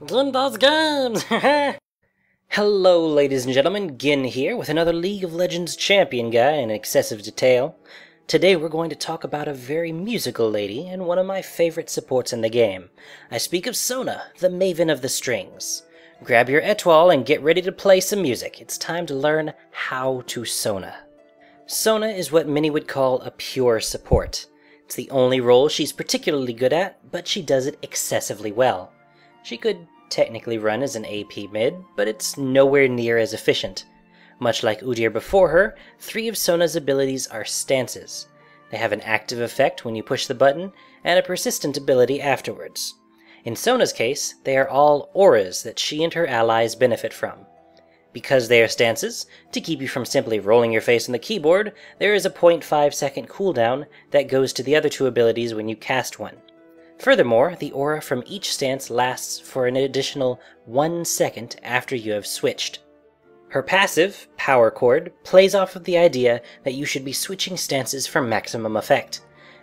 Gin does games! Hello, ladies and gentlemen, Gin here with another League of Legends champion guy in excessive detail. Today we're going to talk about a very musical lady and one of my favorite supports in the game. I speak of Sona, the Maven of the Strings. Grab your etoile and get ready to play some music. It's time to learn how to Sona. Sona is what many would call a pure support. It's the only role she's particularly good at, but she does it excessively well. She could technically run as an AP mid, but it's nowhere near as efficient. Much like Udyr before her, 3 of Sona's abilities are stances. They have an active effect when you push the button, and a persistent ability afterwards. In Sona's case, they are all auras that she and her allies benefit from. Because they are stances, to keep you from simply rolling your face on the keyboard, there is a 0.5 second cooldown that goes to the other 2 abilities when you cast one. Furthermore, the aura from each stance lasts for an additional 1 second after you have switched. Her passive, Power Chord, plays off of the idea that you should be switching stances for maximum effect.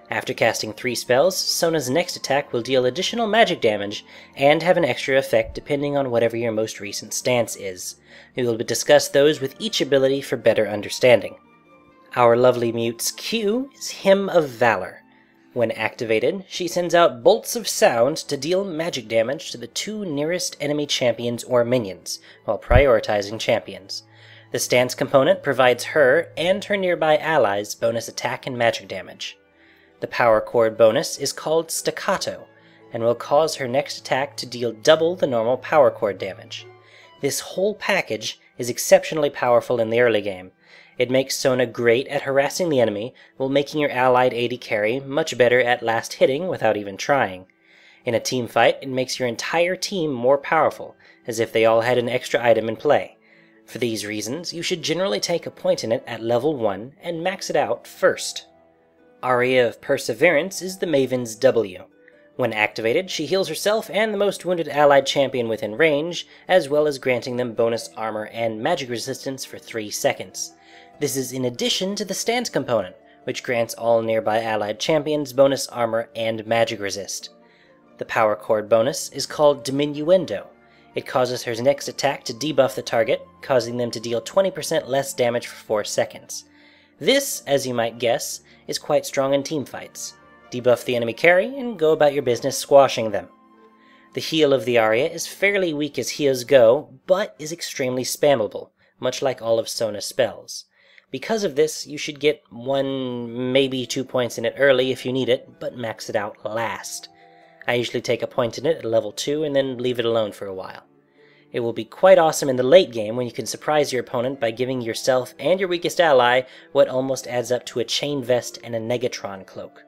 After casting 3 spells, Sona's next attack will deal additional magic damage and have an extra effect depending on whatever your most recent stance is. We will discuss those with each ability for better understanding. Our lovely mute's Q is Hymn of Valor. When activated, she sends out bolts of sound to deal magic damage to the 2 nearest enemy champions or minions, while prioritizing champions. The stance component provides her and her nearby allies bonus attack and magic damage. The Power Chord bonus is called Staccato, and will cause her next attack to deal double the normal Power Chord damage. This whole package is exceptionally powerful in the early game. It makes Sona great at harassing the enemy, while making your allied AD carry much better at last hitting without even trying. In a team fight, it makes your entire team more powerful, as if they all had an extra item in play. For these reasons, you should generally take a point in it at level 1 and max it out first. Aria of Perseverance is the Maven's W. When activated, she heals herself and the most wounded allied champion within range, as well as granting them bonus armor and magic resistance for 3 seconds. This is in addition to the stance component, which grants all nearby allied champions bonus armor and magic resist. The Power Chord bonus is called Diminuendo. It causes her next attack to debuff the target, causing them to deal 20% less damage for 4 seconds. This, as you might guess, is quite strong in teamfights. Debuff the enemy carry and go about your business squashing them. The heal of the Aria is fairly weak as heals go, but is extremely spammable, much like all of Sona's spells. Because of this, you should get 1, maybe 2 points in it early if you need it, but max it out last. I usually take a point in it at level 2 and then leave it alone for a while. It will be quite awesome in the late game when you can surprise your opponent by giving yourself and your weakest ally what almost adds up to a chain vest and a Negatron cloak.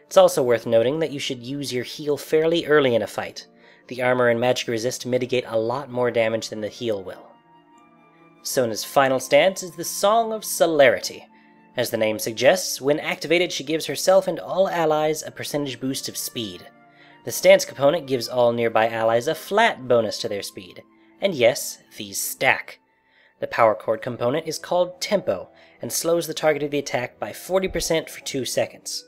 It's also worth noting that you should use your heal fairly early in a fight. The armor and magic resist mitigate a lot more damage than the heal will. Sona's final stance is the Song of Celerity. As the name suggests, when activated she gives herself and all allies a percentage boost of speed. The stance component gives all nearby allies a flat bonus to their speed. And yes, these stack. The Power Chord component is called Tempo, and slows the target of the attack by 40% for 2 seconds.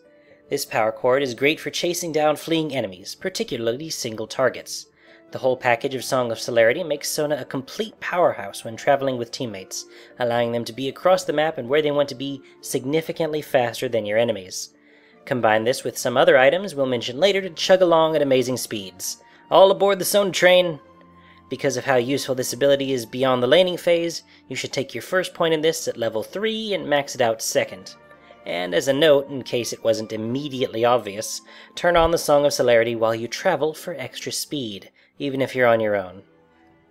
This Power Chord is great for chasing down fleeing enemies, particularly single targets. The whole package of Song of Celerity makes Sona a complete powerhouse when traveling with teammates, allowing them to be across the map and where they want to be significantly faster than your enemies. Combine this with some other items we'll mention later to chug along at amazing speeds. All aboard the Sona train! Because of how useful this ability is beyond the laning phase, you should take your first point in this at level 3 and max it out second. And as a note, in case it wasn't immediately obvious, turn on the Song of Celerity while you travel for extra speed, even if you're on your own.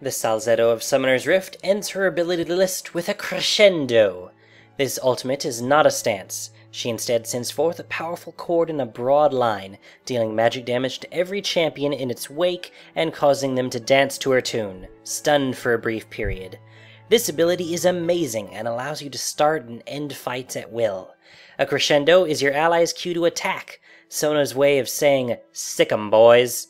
The Salzetto of Summoner's Rift ends her ability list with a Crescendo. This ultimate is not a stance. She instead sends forth a powerful chord in a broad line, dealing magic damage to every champion in its wake and causing them to dance to her tune, stunned for a brief period. This ability is amazing and allows you to start and end fights at will. A Crescendo is your ally's cue to attack, Sona's way of saying, "Sick 'em, boys."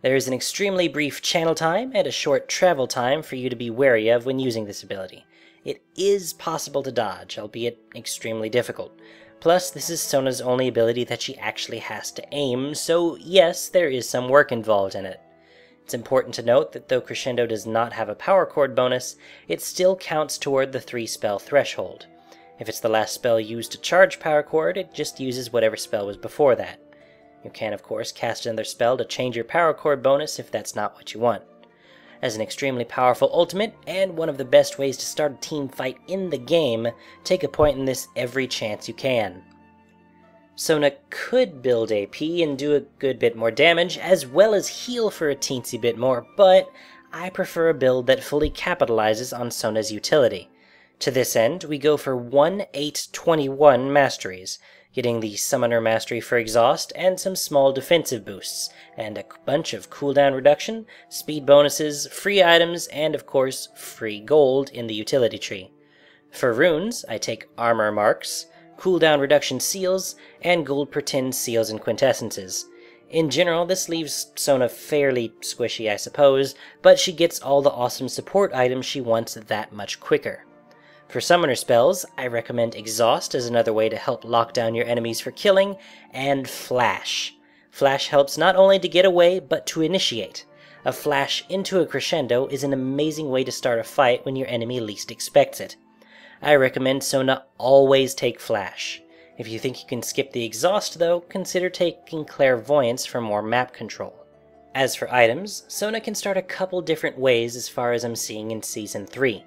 There is an extremely brief channel time and a short travel time for you to be wary of when using this ability. It is possible to dodge, albeit extremely difficult. Plus, this is Sona's only ability that she actually has to aim, so yes, there is some work involved in it. It's important to note that though Crescendo does not have a power chord bonus, it still counts toward the 3-spell threshold. If it's the last spell used to charge power chord, it just uses whatever spell was before that. You can, of course, cast another spell to change your power chord bonus if that's not what you want. As an extremely powerful ultimate, and one of the best ways to start a team fight in the game, take a point in this every chance you can. Sona could build AP and do a good bit more damage, as well as heal for a teensy bit more, but I prefer a build that fully capitalizes on Sona's utility. To this end, we go for 1-8-21 masteries, getting the Summoner Mastery for Exhaust and some small defensive boosts, and a bunch of cooldown reduction, speed bonuses, free items, and of course, free gold in the utility tree. For runes, I take Armor Marks, cooldown reduction seals, and gold per 10 seals and quintessences. In general, this leaves Sona fairly squishy, I suppose, but she gets all the awesome support items she wants that much quicker. For summoner spells, I recommend Exhaust as another way to help lock down your enemies for killing, and Flash. Flash helps not only to get away, but to initiate. A flash into a Crescendo is an amazing way to start a fight when your enemy least expects it. I recommend Sona always take Flash. If you think you can skip the Exhaust though, consider taking Clairvoyance for more map control. As for items, Sona can start a couple different ways as far as I'm seeing in Season 3.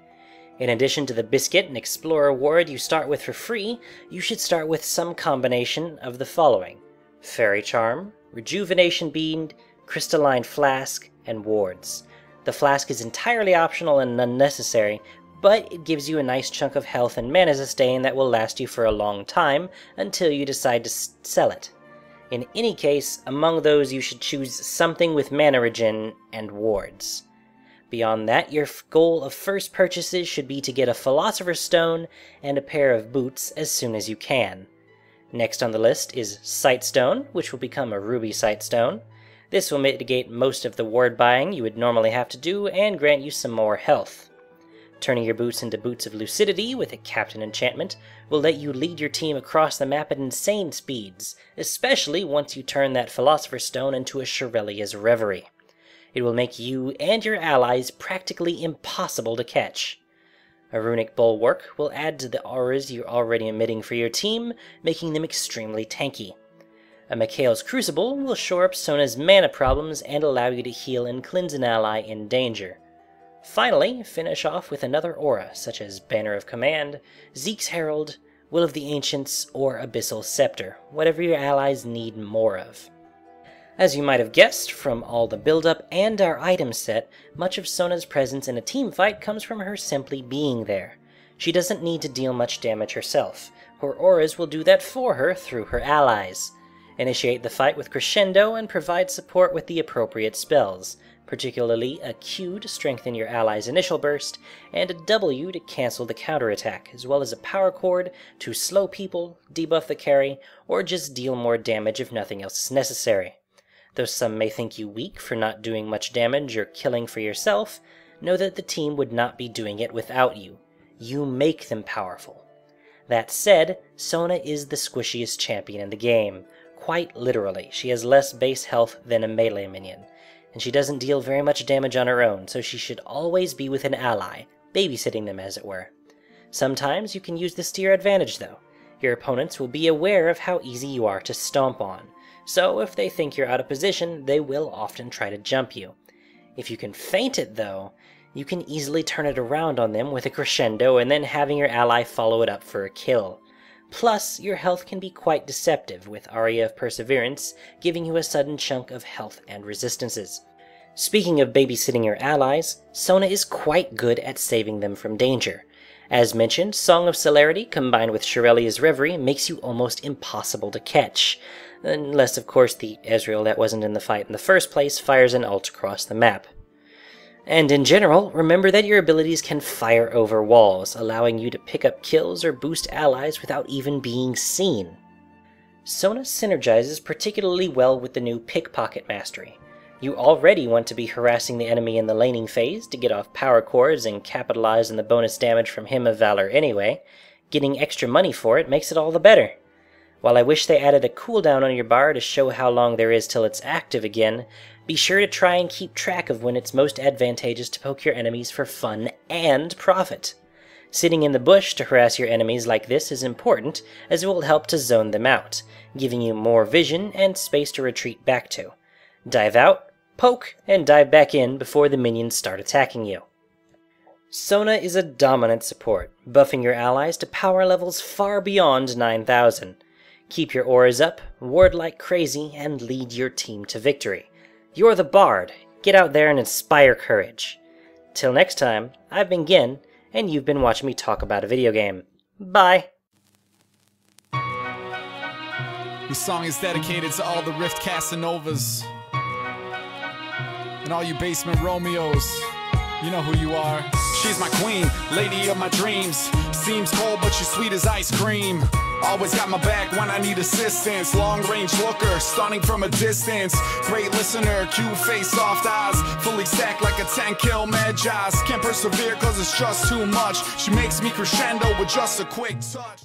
In addition to the Biscuit and Explorer Ward you start with for free, you should start with some combination of the following: Fairy Charm, Rejuvenation Bead, Crystalline Flask, and Wards. The Flask is entirely optional and unnecessary, but it gives you a nice chunk of health and mana sustain that will last you for a long time until you decide to sell it. In any case, among those you should choose something with mana regen and wards. Beyond that, your goal of first purchases should be to get a Philosopher's Stone and a pair of boots as soon as you can. Next on the list is Sightstone, which will become a Ruby Sightstone. This will mitigate most of the ward buying you would normally have to do and grant you some more health. Turning your boots into Boots of Lucidity with a Captain enchantment will let you lead your team across the map at insane speeds, especially once you turn that Philosopher's Stone into a Shirelia's Reverie. It will make you and your allies practically impossible to catch. A Runic Bulwark will add to the auras you're already emitting for your team, making them extremely tanky. A MacLeod's Crucible will shore up Sona's mana problems and allow you to heal and cleanse an ally in danger. Finally, finish off with another aura, such as Banner of Command, Zeke's Herald, Will of the Ancients, or Abyssal Scepter, whatever your allies need more of. As you might have guessed from all the build-up and our item set, much of Sona's presence in a team fight comes from her simply being there. She doesn't need to deal much damage herself. Her auras will do that for her through her allies. Initiate the fight with Crescendo and provide support with the appropriate spells, particularly a Q to strengthen your ally's initial burst, and a W to cancel the counterattack, as well as a power chord to slow people, debuff the carry, or just deal more damage if nothing else is necessary. Though some may think you weak for not doing much damage or killing for yourself, know that the team would not be doing it without you. You make them powerful. That said, Sona is the squishiest champion in the game. Quite literally, she has less base health than a melee minion, and she doesn't deal very much damage on her own, so she should always be with an ally, babysitting them as it were. Sometimes you can use this to your advantage though. Your opponents will be aware of how easy you are to stomp on, so if they think you're out of position, they will often try to jump you. If you can feint it though, you can easily turn it around on them with a Crescendo and then having your ally follow it up for a kill. Plus, your health can be quite deceptive, with Aria of Perseverance giving you a sudden chunk of health and resistances. Speaking of babysitting your allies, Sona is quite good at saving them from danger. As mentioned, Song of Celerity combined with Shirelia's Reverie makes you almost impossible to catch. Unless, of course, the Ezreal that wasn't in the fight in the first place fires an ult across the map. And in general, remember that your abilities can fire over walls, allowing you to pick up kills or boost allies without even being seen. Sona synergizes particularly well with the new Pickpocket Mastery. You already want to be harassing the enemy in the laning phase to get off power chords and capitalize on the bonus damage from Hymn of Valor anyway. Getting extra money for it makes it all the better. While I wish they added a cooldown on your bar to show how long there is till it's active again, Be sure to try and keep track of when it's most advantageous to poke your enemies for fun and profit. Sitting in the bush to harass your enemies like this is important, as it will help to zone them out, giving you more vision and space to retreat back to. Dive out, poke, and dive back in before the minions start attacking you. Sona is a dominant support, buffing your allies to power levels far beyond 9,000. Keep your auras up, ward like crazy, and lead your team to victory. You're the Bard. Get out there and inspire courage. Till next time, I've been Gin, and you've been watching me talk about a video game. Bye! This song is dedicated to all the Rift Casanovas and all you basement Romeos. You know who you are. She's my queen, lady of my dreams. Seems cold, but she's sweet as ice cream. Always got my back when I need assistance. Long-range looker, stunning from a distance. Great listener, cute face, soft eyes. Fully stacked like a 10-kill Medjaz. Can't persevere cause it's just too much. She makes me crescendo with just a quick touch.